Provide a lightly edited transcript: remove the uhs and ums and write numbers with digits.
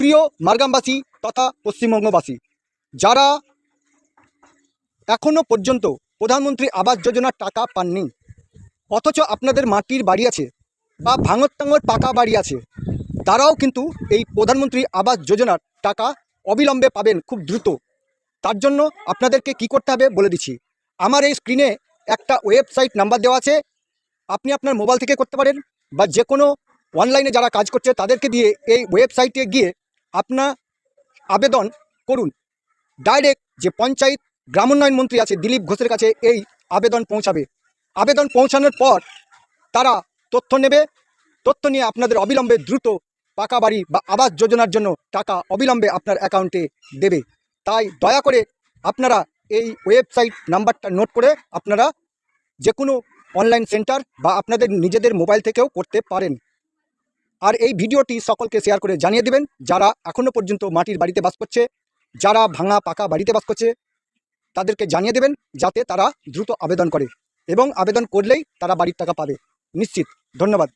সুপ্রিয় মারগ্রামবাসী তথা পশ্চিমবঙ্গবাসী, যারা এখনও পর্যন্ত প্রধানমন্ত্রী আবাস যোজনার টাকা পাননি, অথচ আপনাদের মাটির বাড়ি আছে বা ভাঙর টাঙর পাকা বাড়ি আছে, তারাও কিন্তু এই প্রধানমন্ত্রী আবাস যোজনার টাকা অবিলম্বে পাবেন খুব দ্রুত। তার জন্য আপনাদেরকে কি করতে হবে বলে দিচ্ছি। আমার এই স্ক্রিনে একটা ওয়েবসাইট নাম্বার দেওয়া আছে, আপনি আপনার মোবাইল থেকে করতে পারেন বা যে কোনো অনলাইনে যারা কাজ করছে তাদেরকে দিয়ে এই ওয়েবসাইটে গিয়ে আপনার আবেদন করুন। ডাইরেক্ট যে পঞ্চায়েত গ্রামোন্নয়ন মন্ত্রী আছে দিলীপ ঘোষের কাছে এই আবেদন পৌঁছাবে। আবেদন পৌঁছানোর পর তারা তথ্য নেবে, তথ্য নিয়ে আপনাদের অবিলম্বে দ্রুত পাকা বাড়ি বা আবাস যোজনার জন্য টাকা অবিলম্বে আপনার অ্যাকাউন্টে দেবে। তাই দয়া করে আপনারা এই ওয়েবসাইট নাম্বারটা নোট করে আপনারা যে কোনো অনলাইন সেন্টার বা আপনাদের নিজেদের মোবাইল থেকেও করতে পারেন। আর এই ভিডিওটি সকলকে শেয়ার করে জানিয়ে দেবেন যারা এখনও পর্যন্ত মাটির বাড়িতে বাস করছে, যারা ভাঙা পাকা বাড়িতে বাস করছে তাদেরকে জানিয়ে দেবেন যাতে তারা দ্রুত আবেদন করে এবং আবেদন করলেই তারা বাড়ির টাকা পাবে নিশ্চিত। ধন্যবাদ।